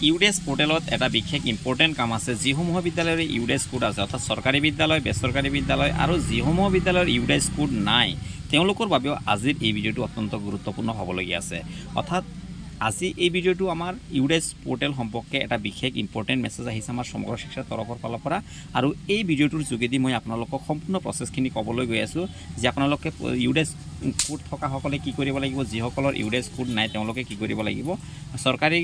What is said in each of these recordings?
ইউডেস পোৰ্টেলত এটা বিশেষ ইম্পৰ্টেন্ট কাম আছে যিসমূহ বিদ্যালয়ৰ ইউডেস কোড আছে অৰ্থাৎ চৰকাৰী বিদ্যালয় বেচৰকাৰী বিদ্যালয় আৰু যিসমূহ বিদ্যালয়ৰ ইউডেস কোড নাই তেওঁলোকৰ বাবেও আজিৰ এই ভিডিঅ'টো অত্যন্ত গুৰুত্বপূৰ্ণ হ'বলগীয়া আছে অৰ্থাৎ আজি এই ভিডিঅ'টো আমাৰ ইউডেস পোৰ্টেল সম্পৰ্কে এটা বিশেষ ইম্পৰ্টেন্ট মেছেজ আহিছে আমাৰ সমগ্ৰ শিক্ষাৰ তৰফৰ ফালৰ পৰা আৰু এই ভিডিঅ'টোৰ যোগেদি মই আপোনালোকক সম্পূৰ্ণ প্ৰচেছখিনি ক'বলৈ গৈ আছোঁ যে আপোনালোকে ইউডেস কোড থকা সকলে কি কৰিব লাগিব যিসকলৰ ইউডেস কোড নাই তেওঁলোকে কি কৰিব লাগিব চৰকাৰী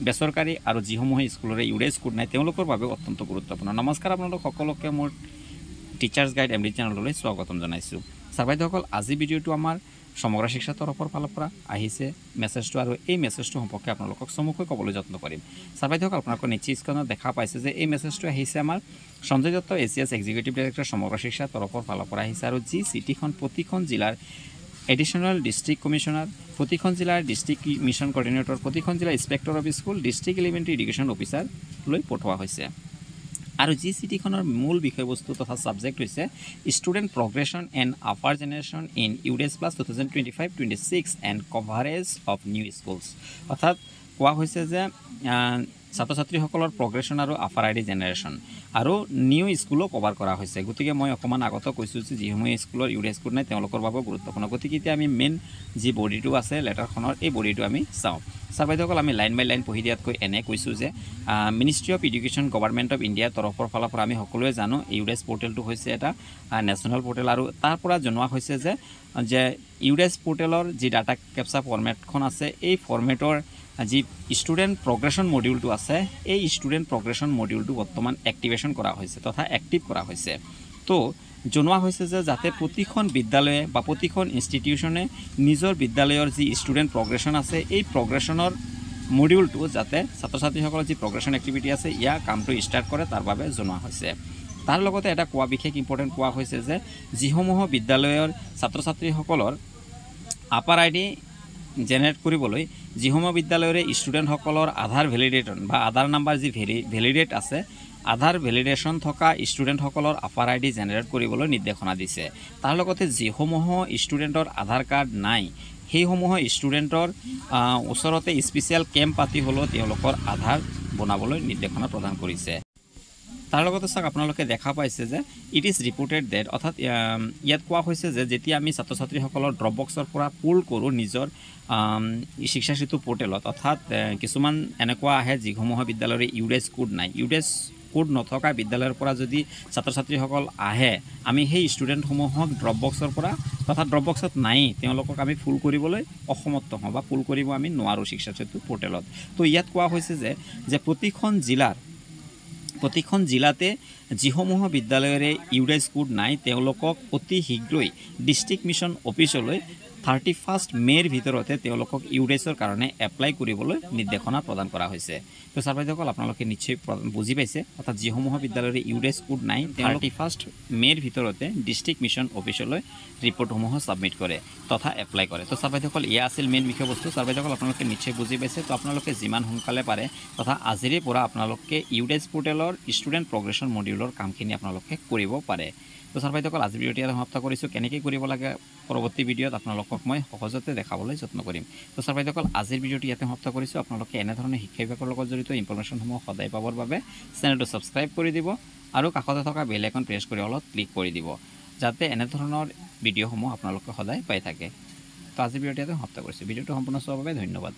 বেচৰকাৰী আৰু যিসমূহ স্কুলৰে ইউডেস কোড নাই তেওঁলোকৰ বাবে অত্যন্ত গুৰুত্বপূৰ্ণ নমস্কাৰ আপোনালোক সকলোকে মোৰ টিচাৰ্ছ গাইড এমডি চেনেললৈ স্বাগতম জনাইছোঁ ছাৰ-বাইদেউসকল আজি ভিডিঅ'টো আমাৰ সমগ্ৰ শিক্ষাৰ তৰফৰ ফালৰ পৰা আহিছে মেছেজটো আৰু এই মেছেজটো সম্পৰ্কে আপোনালোকক চমুকৈ ক'বলৈ যত্ন কৰিম ছাৰ-বাইদেউসকল আপোনালোকে নিশ্চয় স্ক্ৰীনত দেখা পাইছে যে এই মেছেজটো আহিছে আমাৰ সঞ্জয় দত্ত এছিয়াছ এক্সিকিউটিভ ডাইৰেক্টৰ সমগ্ৰ শিক্ষাৰ তৰফৰ ফালৰ পৰা আহিছে আৰু যি চিঠিখন প্ৰতিখন জিলাৰ এডিশনাল ডিস্ট্ৰিক্ট কমিশনাৰ প্ৰতিখন জেলাৰ ডিস্ট্ৰিক্ট মিশন কোঅৰ্ডিনেটৰ প্ৰতিখন জেলাৰ inspector of school district elementary education officer লৈ পঠোৱা হৈছে আৰু যি চিঠিখনৰ মূল বিষয়বস্তু তথা সাবজেক্ট হৈছে student progression and APAAR generation in UDISE plus 2025-26 and coverage of new schools অর্থাৎ কোৱা হৈছে যে ছাত্ৰ ছাত্ৰীসকলৰ প্ৰগ্ৰেশ্যন আৰু আফাৰ আইডি জেনেৰেশ্যন আৰু নিউ স্কুলো কভাৰ কৰা হৈছে গতিকে মই অকণমান আগতে কৈছোঁ যে যিসমূহ স্কুলৰ ইউডেস কোড নাই তেওঁলোকৰ বাবে গুৰুত্বপূৰ্ণ গতিকে এতিয়া আমি মেইন যি বডিটো আছে লেটাৰখনৰ এই বডিটো আমি চাওঁ ছাৰ-বাইদেউসকল আমি লাইন বাই লাইন পঢ়ি দিয়াতকৈ এনে কৈছোঁ যে ministry of education government of ইণ্ডিয়াৰ তৰফৰ ফালৰ পৰা আমি সকলোৱে জানো ইউডেস পৰ্টেলটো হৈছে এটা নেশ্যনেল পৰ্টেল আৰু তাৰ পৰা জনোৱা হৈছে যে ইউডেস পৰ্টেলৰ যি ডাটা কেপচাৰ ফৰ্মেটখন আছে এই ফৰ্মেটৰ যি ষ্টুডেন্ট প্ৰগ্ৰেশ্যন মডিউলটো আছে এই ষ্টুডেন্ট প্ৰগ্ৰেশ্যন মডিউলটো বৰ্তমান এক্টিভেশ্যন কৰা হৈছে তথা এক্টিভ কৰা হৈছে তো জনোৱা হৈছে যে যাতে প্ৰতিখন বিদ্যালয়ে বা প্ৰতিখন ইনষ্টিটিউচনে নিজৰ বিদ্যালয়ৰ যি ষ্টুডেন্ট প্ৰগ্ৰেশ্যন আছে এই প্ৰগ্ৰেশ্যনৰ মডিউলটো যাতে ছাত্ৰ ছাত্ৰীসকলৰ যি প্ৰগ্ৰেশ্যন এক্টিভিটি আছে ইয়াৰ কামটো ষ্টাৰ্ট কৰে তাৰ বাবে জনোৱা হৈছে তাৰ লগতে এটা কোৱা বিশেষ ইম্পৰ্টেণ্ট কোৱা হৈছে যে যিসমূহ বিদ্যালয়ৰ ছাত্ৰ ছাত্ৰীসকলৰ আপাৰ আইডি জেনেৰেট কৰিবলৈ যিসমূহ বিদ্যালয়ৰে ষ্টুডেণ্টসকলৰ আধাৰ ভেলিডেটন বা আধাৰ নাম্বাৰ যি ভেলিডেট আছে আধাৰ ভেলিডেশ্যন থকা ষ্টুডেণ্টসকলৰ আপাৰ আইডি জেনেৰেট কৰিবলৈ নিৰ্দেশনা দিছে তাৰ লগতে যিসমূহ ষ্টুডেণ্টৰ আধাৰ কাৰ্ড নাই সেইসমূহ ষ্টুডেণ্টৰ ওচৰতে স্পেচিয়েল কেম্প পাতি হ'লেও তেওঁলোকৰ আধাৰ বনাবলৈ নিৰ্দেশনা প্ৰদান কৰিছে তাৰ লগতে চাওক আপোনালোকে দেখা পাইছে যে ইট ইজ ৰিপৰ্টেড ডেট অৰ্থাৎ ইয়াত কোৱা হৈছে যে যেতিয়া আমি ছাত্ৰ ছাত্ৰীসকলৰ ড্ৰপ বক্সৰ পৰা পুল কৰোঁ নিজৰ শিক্ষা সেতু পৰ্টেলত অৰ্থাৎ কিছুমান এনেকুৱা আহে যিসমূহ বিদ্যালয়ৰ ইউডেস কোড নাই ইউডেস কোড নথকা বিদ্যালয়ৰ পৰা যদি ছাত্ৰ ছাত্ৰীসকল আহে আমি সেই ষ্টুডেণ্টসমূহক ড্ৰপ বক্সৰ পৰা তথা ড্ৰপ বক্সত নাই তেওঁলোকক আমি ফুল কৰিবলৈ অসমৰ্থ হওঁ বা ফুল কৰিব আমি নোৱাৰোঁ শিক্ষা সেতু পৰ্টেলত তো ইয়াত কোৱা হৈছে যে প্ৰতিখন জিলাতে যিসমূহ বিদ্যালয়ৰে ইউডেস কোড নাই তেওঁলোকক অতি শীঘ্ৰেই ডিস্ট্ৰিক্ট মিশন অফিচলৈ 31 মে'ৰ ভিতৰতে তেওঁলোকক ইউডেসৰ কাৰণে এপ্লাই কৰিবলৈ নিৰ্দেশনা প্ৰদান কৰা হৈছে তো ছাৰ-বাইদেউসকল আপোনালোকে নিশ্চয় বুজি পাইছে অৰ্থাৎ যিসমূহ বিদ্যালয়ৰে ইউডেস কোড নাই 31 মে'ৰ ভিতৰতে ডিস্ট্ৰিক্ট মিশন অফিচলৈ ৰিপৰ্টসমূহ ছাবমিট কৰে তথা এপ্লাই কৰে তো ছাৰ-বাইদেউসকল এয়া আছিল মেইন বিষয়বস্তু ছাৰ-বাইদেউসকল আপোনালোকে নিশ্চয় বুজি পাইছে তো আপোনালোকে যিমান সোনকালে পাৰে তথা আজিৰে পৰা আপোনালোকে ইউডেস পৰ্টেলৰ ষ্টুডেণ্ট প্ৰগ্ৰেশ্যন মডিউলৰ কামখিনি আপোনালোকে কৰিব পাৰে তো ছাৰ-বাইদেউসকল আজি ভিডিঅ'টো ইয়াতে সমাপ্ত কৰিছোঁ কেনেকৈ কৰিব লাগে পৰৱৰ্তী ভিডিঅ'ত আপোনালোকক মই সহজতে দেখাবলৈ যত্ন কৰিম তো ছাৰ-বাইদেউসকল আজিৰ ভিডিঅ'টো ইয়াতে সমাপ্ত কৰিছোঁ আপোনালোকে এনেধৰণে শিক্ষা বিভাগৰ লগত জড়িত ইনফৰমেশ্যনসমূহ সদায় পাবৰ বাবে চেনেলটো ছাবস্ক্ৰাইব কৰি দিব আৰু কাষতে থকা বেল আইকন প্ৰেছ কৰি অলপ ক্লিক কৰি দিব যাতে এনেধৰণৰ ভিডিঅ'সমূহ আপোনালোকে সদায় পাই থাকে তো আজিৰ ভিডিঅ'টো ইয়াতে সমাপ্ত কৰিছোঁ ভিডিঅ'টো সম্পূৰ্ণ চোৱাৰ বাবে ধন্যবাদ